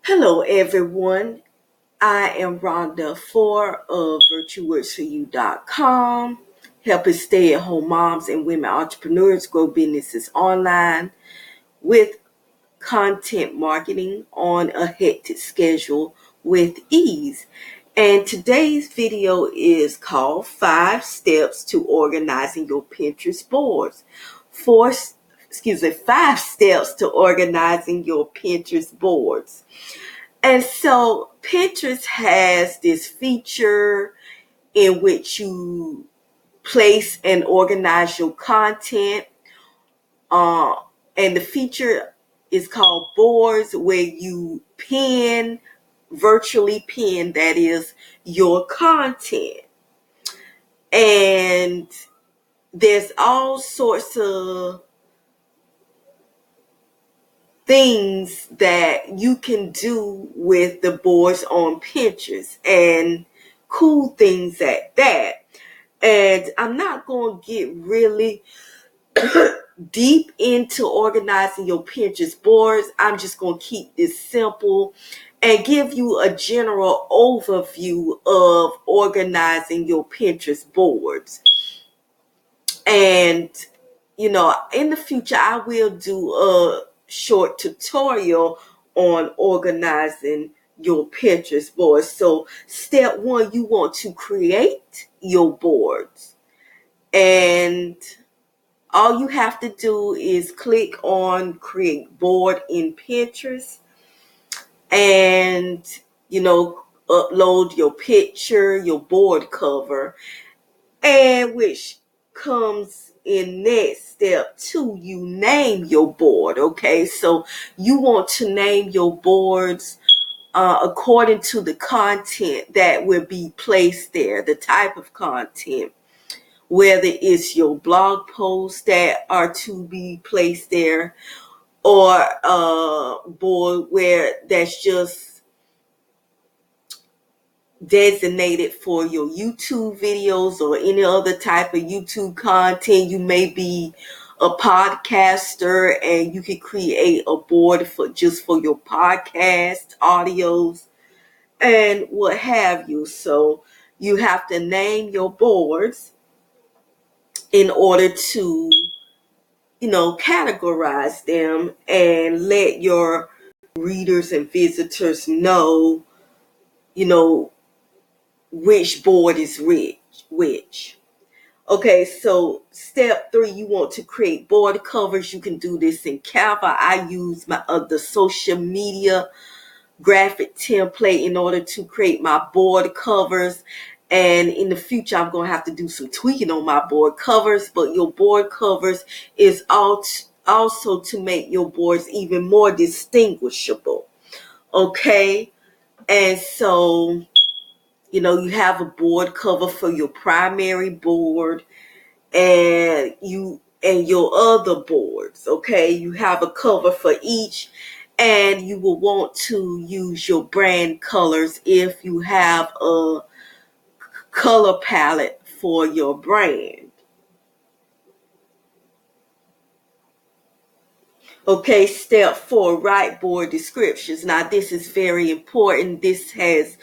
Hello, everyone. I am Rhonda Fore of virtuworksforyou.com, helping stay-at-home moms and women entrepreneurs grow businesses online with content marketing on a hectic schedule with ease. And today's video is called 5 Steps to Organizing Your Pinterest Boards. 5 steps to organizing your Pinterest boards. And so Pinterest has this feature in which you place and organize your content. Uh, and the feature is called boards, where you virtually pin, that is, your content. And there's all sorts of things that you can do with the boards on Pinterest, and cool things at that. And I'm not going to get really deep into organizing your Pinterest boards. I'm just going to keep this simple and give you a general overview of organizing your Pinterest boards. And, in the future, I will do a short tutorial on organizing your Pinterest boards. So step 1, you want to create your boards. And all you have to do is click on create board in Pinterest and, upload your picture, your board cover, and which comes in next step 2, you name your board. Okay, so you want to name your boards according to the content that will be placed there, the type of content, whether it's your blog posts that are to be placed there, or a board where that's just designated for your YouTube videos or any other type of YouTube content. You may be a podcaster and you can create a board for your podcast audios and what have you. So you have to name your boards in order to, categorize them and let your readers and visitors know, which board is which. Okay, so step 3, you want to create board covers. You can do this in Canva. I use the social media graphic template in order to create my board covers. And in the future, I'm going to have to do some tweaking on my board covers. But your board covers is also to make your boards even more distinguishable. Okay, and so you have a board cover for your primary board and your other boards. Okay, you have a cover for each, and you will want to use your brand colors if you have a color palette for your brand. Okay, step 4, write board descriptions. Now, this is very important. This has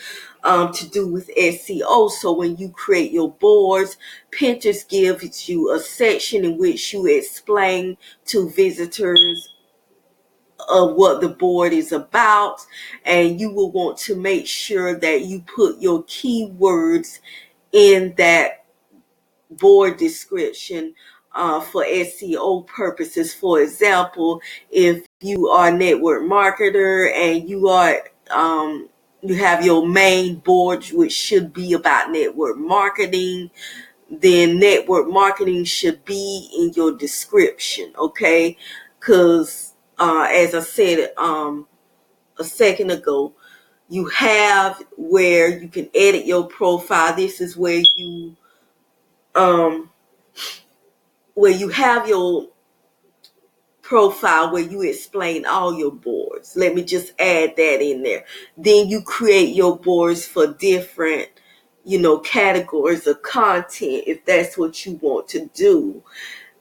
to do with SEO. So when you create your boards, Pinterest gives you a section in which you explain to visitors of what the board is about, and you will want to make sure that you put your keywords in that board description for SEO purposes. For example, if you are a network marketer and you have your main board, which should be about network marketing, then network marketing should be in your description. Okay, because as I said a second ago, you have where you can edit your profile. This is where you have your profile, where you explain all your boards. Let me just add that in there. Then you create your boards for different, categories of content, if that's what you want to do.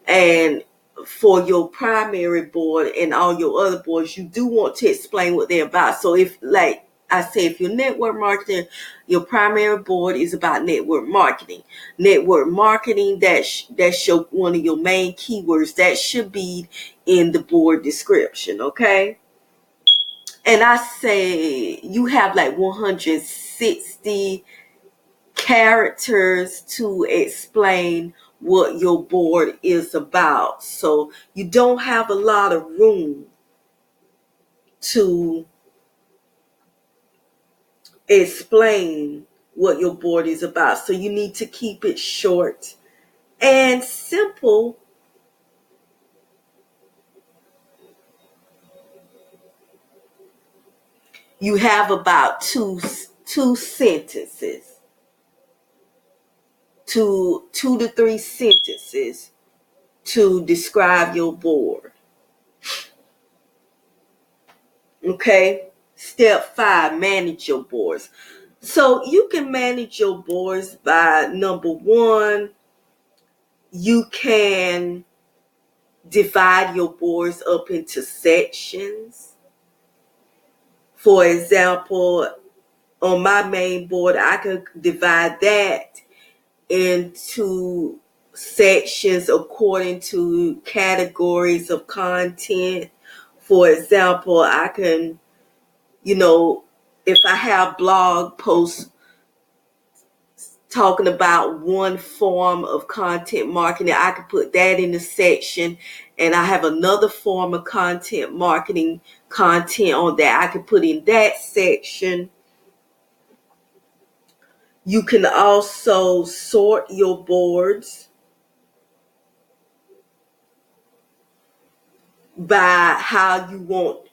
And for your primary board and all your other boards, you do want to explain what they're about. So if, like I say, if you're network marketing, your primary board is about network marketing. Network marketing, that's your one of your main keywords. That should be in the board description, okay? And I say you have like 160 characters to explain what your board is about. So you don't have a lot of room to explain what your board is about. So you need to keep it short and simple. You have about two sentences, two to three sentences to describe your board. Okay? Step 5, manage your boards. So you can manage your boards by, number 1, you can divide your boards up into sections. For example, on my main board, I could divide that into sections according to categories of content. For example, I can, if I have blog posts talking about one form of content marketing, I could put that in a section. And I have another form of content marketing content on that I could put in that section. You can also sort your boards by how you want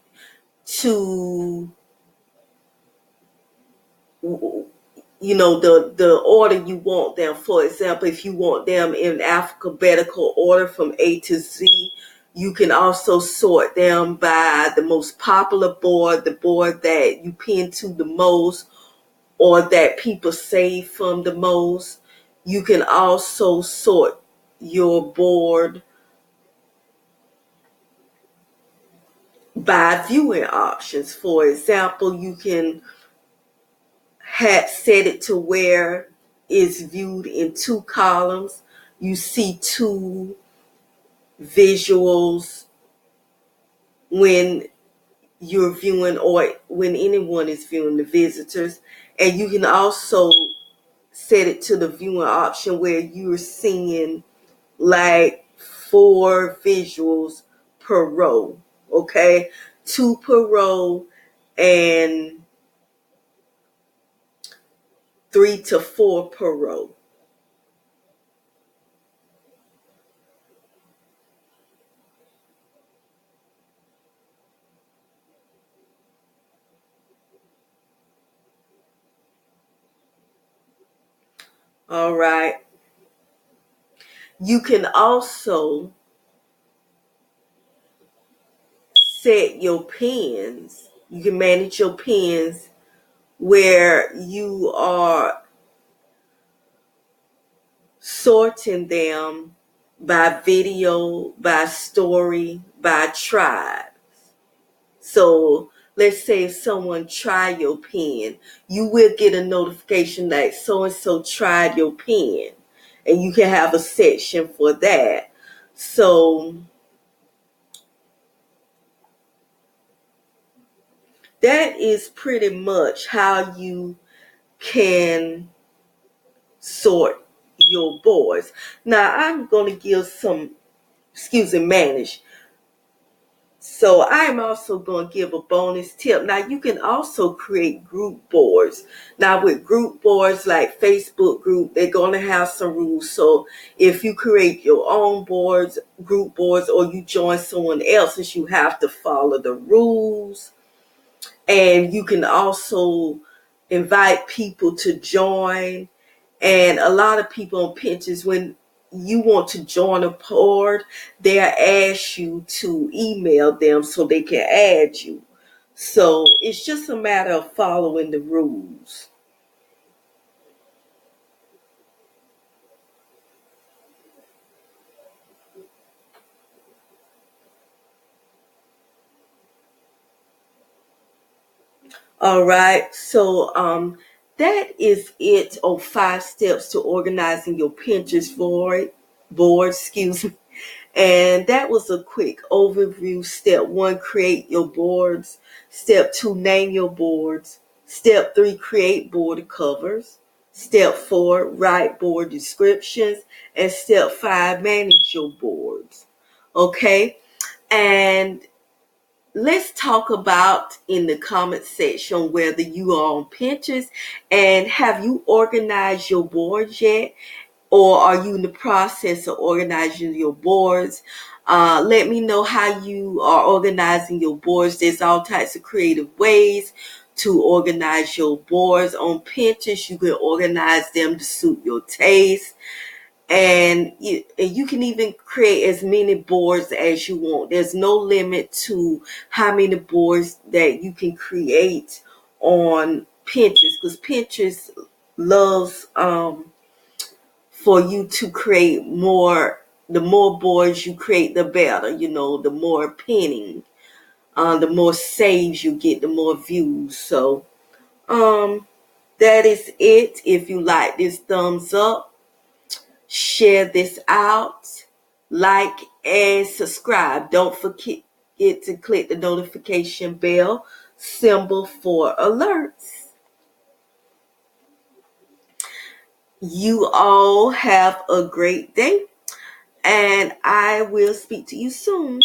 to, the order you want them. For example, if you want them in alphabetical order from A to Z, you can also sort them by the most popular board, the board that you pin to the most, or that people save from the most. You can also sort your board by viewing options. For example, you can set it to where it's viewed in 2 columns. You see 2 visuals when you're viewing, or when anyone is viewing, the visitors. And you can also set it to the viewing option where you're seeing like 4 visuals per row. Okay, 2 per row and 3 to 4 per row. All right. You can also set your pins. You can manage your pins where you are sorting them by video, by story, by tribe. So let's say if someone tried your pen, you will get a notification that so-and-so tried your pen, and you can have a section for that. So that is pretty much how you can sort your boards. Now I'm going to give manage. So I'm also going to give a bonus tip. Now you can also create group boards. Now with group boards like Facebook group, they're going to have some rules. So if you create your own boards, group boards, or you join someone else's, you have to follow the rules. And you can also invite people to join. And a lot of people on Pinterest, when you want to join a board, they'll ask you to email them so they can add you. So it's just a matter of following the rules. All right. So that is it on 5 steps to organizing your Pinterest board, excuse me. And that was a quick overview. Step 1, create your boards. Step 2, name your boards. Step 3, create board covers. Step 4, write board descriptions. And step 5, manage your boards. Okay? And let's talk about in the comment section whether you are on Pinterest and have you organized your boards yet, or are you in the process of organizing your boards? Let me know how you are organizing your boards. There's all types of creative ways to organize your boards on Pinterest. You can organize them to suit your taste, and you can even create as many boards as you want. There's no limit to how many boards that you can create on Pinterest, because Pinterest loves for you to create more. The more boards you create, the better. The more pinning, the more saves you get, the more views. So that is it. If you like this, thumbs up, share this out, like and subscribe. Don't forget to click the notification bell symbol for alerts. You all have a great day, and I will speak to you soon.